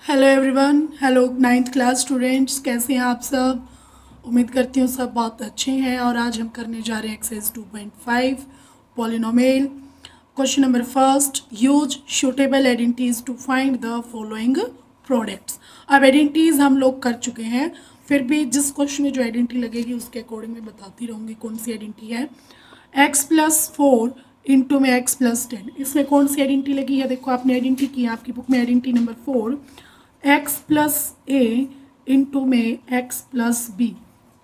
Hello everyone. Hello ninth class students, कैसे हैं आप सब। उम्मीद करती हूँ सब बहुत अच्छे हैं। और आज हम करने जा रहे हैं exercise 2.5 polynomial. Question number first, use suitable identities to find the following products. अब आइडेंटिटीज हम लोग कर चुके हैं, फिर भी जिस क्वेश्चन में जो आइडेंटिटी लगेगी उसके अकॉर्डिंग मैं बताती रहूँगी कौन सी आइडेंटिटी है। x+4 इंटू में x+10, इसमें कौन सी आइडेंटिटी लगी है। देखो आपने आइडेंटिटी की है आपकी बुक में, आइडेंटिटी नंबर 4 x+a इंटू में x+b।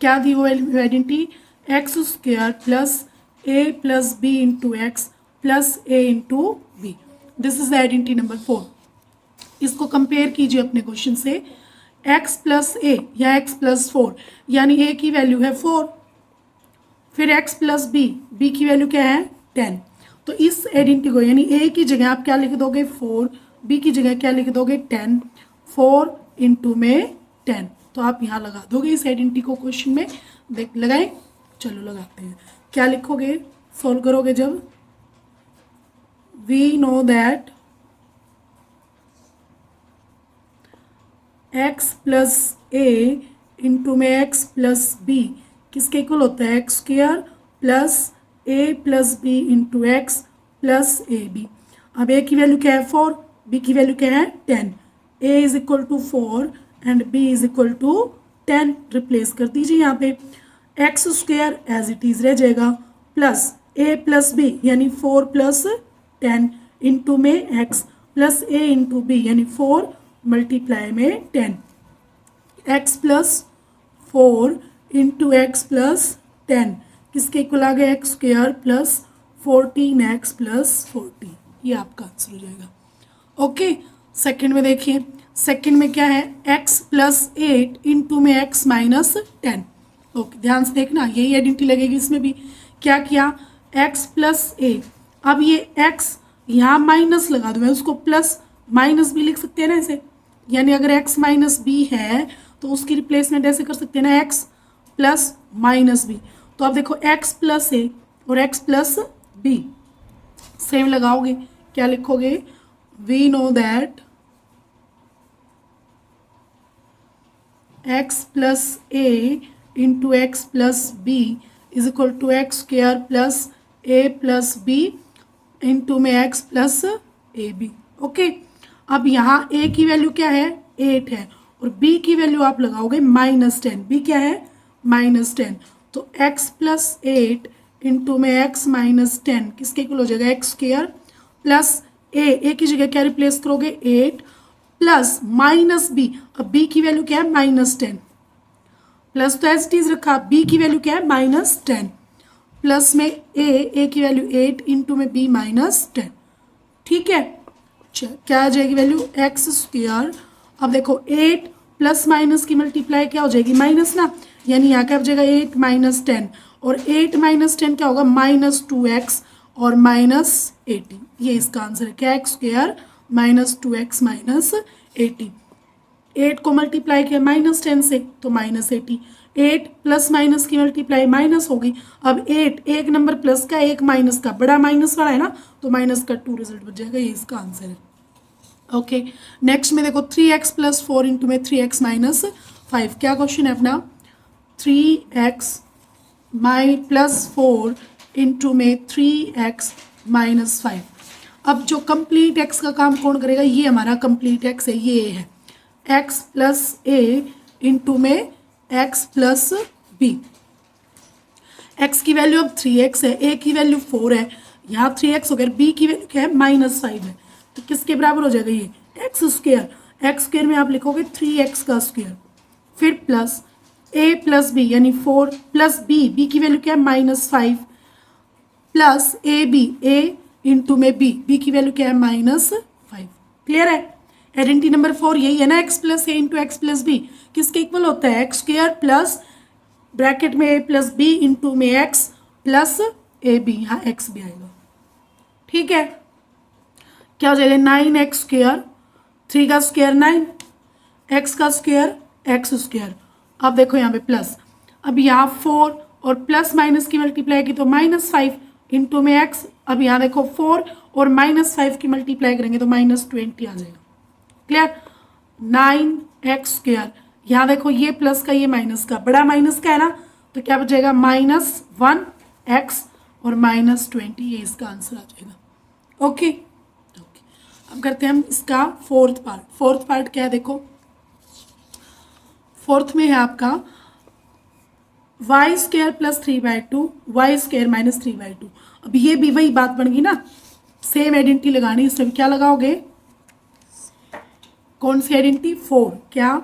क्या दी हुई identity, x² plus a+b into x plus a into b. This is the identity number 4। इसको कंपेयर कीजिए अपने क्वेश्चन से। x+a या x+4, यानी a की वैल्यू है 4, फिर x+b, b की वैल्यू क्या है 10। तो इस आइडेंटिटी को यानी a की जगह आप क्या लिख दोगे 4, b की जगह क्या लिख दोगे 10, 4 इंटू में 10। तो आप यहाँ लगा दोगे इस आइडेंटिटी को क्वेश्चन में। देख लगाएं, चलो लगाते हैं। क्या लिखोगे, सॉल्व करोगे जब, we know that x+a into में x+b किसके इक्वल होता है, x² plus a+b into x plus ab। अब a की वैल्यू क्या है 4, b की वैल्यू क्या है 10। a is equal to 4 and b is equal to 10। Replace कर दीजिए यहाँ पे, x² एज इट इज रह जाएगा, प्लस a+b यानी 4 प्लस 10 इंटू में x plus a into b यानी 4 मल्टीप्लाई में 10, x+4 इंटू एक्स प्लस 10 किसके इक्वल आ गया, x² प्लस 14x प्लस 40। ये आपका आंसर हो जाएगा। ओके, सेकंड में देखिए, सेकंड में क्या है, x+8 इंटू में x-10। ओके, ध्यान से देखना, यही आइडेंटिटी लगेगी इसमें भी। क्या किया, x+a, अब ये x यहाँ माइनस लगा दूँ मैं, उसको प्लस माइनस भी लिख सकते हैं ना ऐसे, यानी अगर x-b है तो उसकी रिप्लेसमेंट ऐसे कर सकते हैं ना, x+-b। तो अब देखो x+a और x+b सेम लगाओगे, क्या लिखोगे, we know that x+a into x+b is equal to x² plus a+b into में x प्लस ab। ओके, अब यहाँ a की वैल्यू क्या है 8 है और b की वैल्यू आप लगाओगे -10, b क्या है -10। तो x+8 इंटू में x-10 किसके इक्वल हो जाएगा, x² प्लस a की जगह क्या रिप्लेस करोगे 8 प्लस -b। अब b की वैल्यू क्या है -10, प्लस तो एज इट इज रखा, b की वैल्यू क्या है -10, प्लस में a की वैल्यू 8 इंटू में b -10। ठीक है, क्या आ जाएगी वैल्यू, x²। अब देखो 8 प्लस माइनस की मल्टीप्लाई क्या हो जाएगी माइनस ना, यानी यहाँ क्या हो जाएगा 8 - 10 और 8 - 10 क्या होगा -2x और -80। ये इसका आंसर है, क्या x² -2x -80। 8 को मल्टीप्लाई किया -10 से तो -80, 8 प्लस माइनस की मल्टीप्लाई माइनस होगी। अब 8 एक नंबर प्लस का एक माइनस का, बड़ा माइनस वाला है ना, तो माइनस का 2 रिजल्ट बच जाएगा। ये इसका आंसर है। ओके, नेक्स्ट में देखो 3x प्लस 4 इंटू में 3x -5। क्या क्वेश्चन है अपना, 3x प्लस 4 इंटू में 3x -5। अब जो कंप्लीट x का काम कौन करेगा, ये हमारा कंप्लीट x है, ये है x+a इंटू में x+b। x की वैल्यू अब 3x है, a की वैल्यू 4 है, यहाँ 3x हो गया, b की वैल्यू क्या है -5 है, तो किसके बराबर हो जाएगा ये x² में आप लिखोगे 3x का स्क्वायर, फिर प्लस a+b यानी 4 प्लस b की वैल्यू क्या है -5 प्लस a इंटू में b की वैल्यू क्या है -5। क्लियर है, आइडेंटिटी नंबर 4 यही है ना, x+a इंटू x+b किसके इक्वल होता है, x² प्लस ब्रैकेट में a+b इंटू में x प्लस ab, यहाँ x भी आएगा। ठीक है, क्या हो जाएगा 9x², 3 का स्क्वायर 9, x का स्क्वायर x²। अब देखो यहाँ पे प्लस, अब यहाँ 4 और प्लस माइनस की मल्टीप्लाई की तो -5 इंटू में x। अब यहाँ देखो 4 और -5 की मल्टीप्लाई करेंगे तो -20 आ जाएगा। Clear, 9x²। यहाँ देखो ये प्लस का ये माइनस का, बड़ा माइनस का है ना, तो क्या बचेगा -1x और -20, ये इसका आंसर आ जाएगा। ओके ओके, अब करते हैं हम इसका फोर्थ पार्ट। फोर्थ पार्ट क्या है देखो, फोर्थ में है आपका y² + 3/2 y² - 3/2। अब ये भी वही बात बन गई ना, सेम आइडेंटिटी लगानी। इसमें क्या लगाओगे, कौन सी आइडेंटिटी, 4, क्या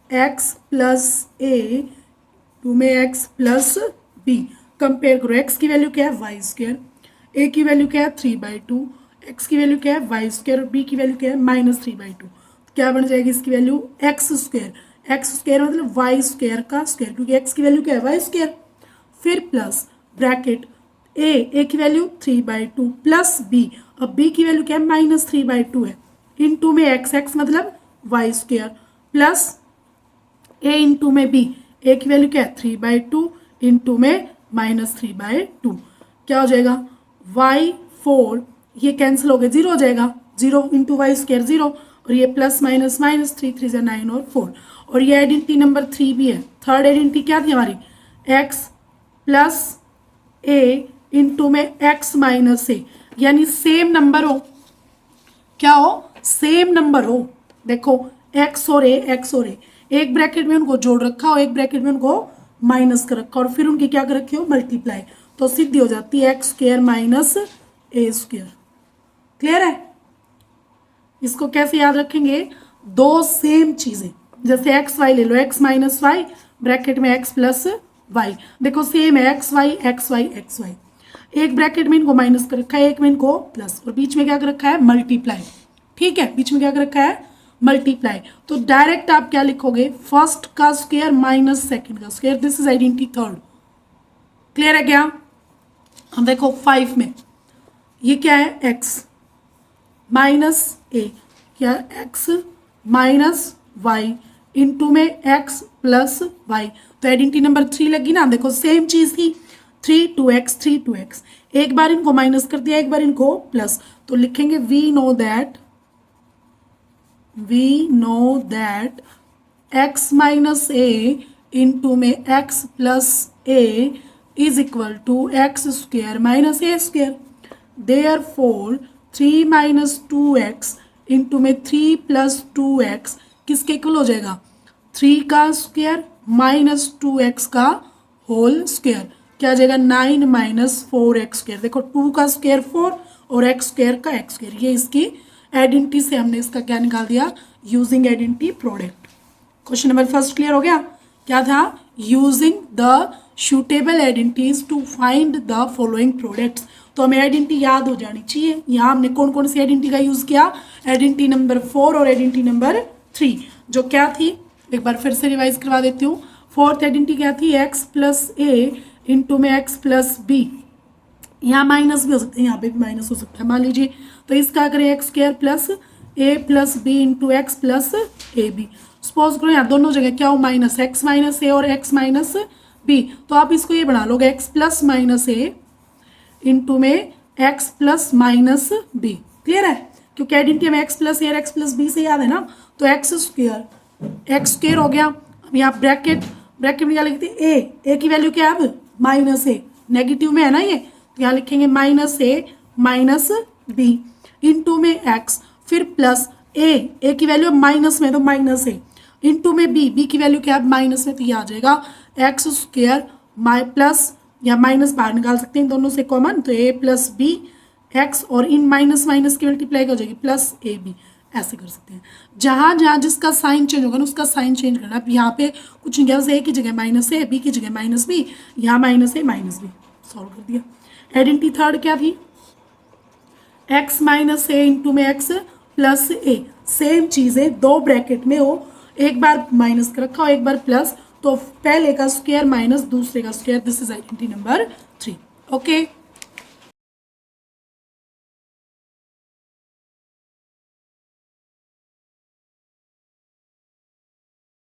x + a, 2 में x + b, कंपेयर करो। x की वैल्यू क्या है y², a की वैल्यू क्या है 3/2, x की वैल्यू क्या है y² और b की वैल्यू क्या है -3/2। क्या बन जाएगी इसकी वैल्यू x², x² मतलब y² का स्क्वायर, क्योंकि x की वैल्यू क्या है y², फिर प्लस ब्रैकेट a की वैल्यू 3/2 प्लस b, अब b की वैल्यू क्या है -3/2 है, इनटू में x मतलब y² प्लस a इंटू में b, a की वैल्यू क्या है 3/2 इंटू में -3/2, क्या हो जाएगा y4, ये कैंसिल हो गया, 0 हो जाएगा, 0 इंटू y² 0, और ये प्लस माइनस माइनस, 3 3 9 और 4। और ये आइडेंटिटी नंबर 3 भी है। थर्ड आइडेंटिटी क्या थी हमारी, x + a इंटू में x - a, यानी सेम नंबर हो, क्या हो, सेम नंबर हो। देखो x और a, एक ब्रैकेट में उनको जोड़ रखा हो, एक ब्रैकेट में उनको माइनस कर रखा, और फिर उनकी क्या कर रखी हो, मल्टीप्लाई, तो सीधी हो जाती है x² - a²। क्लियर है। इसको कैसे याद रखेंगे, दो सेम चीजें, जैसे x y ले लो, x - y ब्रैकेट में x + y, देखो सेम है x y x y x y, एक ब्रैकेट में इनको माइनस कर रखा है, एक में इनको प्लस, और बीच में क्या कर रखा है मल्टीप्लाई। ठीक है, बीच में क्या कर रखा है मल्टीप्लाई। तो डायरेक्ट आप क्या लिखोगे, फर्स्ट का स्क्वायर माइनस सेकंड का square, this is identity third. Clear है क्या। हम देखो 5 में ये क्या है x - a, क्या x - y इंटू में x + y, तो आइडेंटिटी नंबर 3 लगी ना। देखो सेम चीज थी, 3 2x 3 2x, एक बार इनको माइनस कर दिया, एक बार इनको प्लस, तो लिखेंगे we know that x - a into में x + a is equal to x² - a²। Therefore 3 - 2x into में 3 + 2x किसके इक्वल हो जाएगा, 3 का स्क्वायर -2x का होल स्क्वायर, क्या आ जाएगा 9 - 4x²। देखो 2 का स्क्वायर 4 और x² का x², ये इसकी आइडेंटिटी से हमने इसका क्या निकाल दिया, using identity product. Question number first clear हो गया। क्या था, using the suitable identities to find the following products. तो हमें आइडेंटिटी याद हो जानी चाहिए। यहाँ हमने कौन कौन सी आइडेंटिटी का यूज किया, आइडेंटिटी नंबर 4 और आइडेंटिटी नंबर 3, जो क्या थी, एक बार फिर से रिवाइज करवा देती हूँ। फोर्थ आइडेंटिटी क्या थी, x + a इंटू में x + b, यहाँ माइनस भी हो सकता है, यहाँ पे भी माइनस हो सकता है, मान लीजिए। तो इसका करें x² + a + b into x + ab। Suppose करो यहाँ दोनों जगह क्या हो, माइनस, x - a और x - b, तो आप इसको ये बना लोगे x + a इंटू में x + b। क्लियर है, क्योंकि आइडेंटिटी में x + a और x + b से याद है ना, तो x² हो गया। अब यहाँ ब्रैकेट में क्या लिखते हैं, a की वैल्यू क्या है अब -a, नेगेटिव में है ना ये, तो यहाँ लिखेंगे -a - b इंटू में x, फिर प्लस a की वैल्यू माइनस में, तो -a इंटू में b की वैल्यू क्या है माइनस में, तो ये आ जाएगा x² प्लस, या माइनस बाहर निकाल सकते हैं दोनों से कॉमन, तो a + b x और इन माइनस माइनस की मल्टीप्लाई हो जाएगी +ab, ऐसे कर सकते हैं। जहाँ जहाँ जिसका साइन चेंज होगा ना उसका साइन चेंज करना। अब यहाँ पे कुछ नहीं किया, a की जगह -a, b की जगह -b, यहाँ -a -b, सॉल्व कर दिया। आइडेंटिटी थर्ड क्या थी, x - a इंटू में x + a, सेम चीज़ें दो ब्रैकेट में हो, एक बार माइनस कर रखा हो एक बार प्लस, तो पहले का स्क्वायर माइनस दूसरे का square, this is identity number 3। Okay.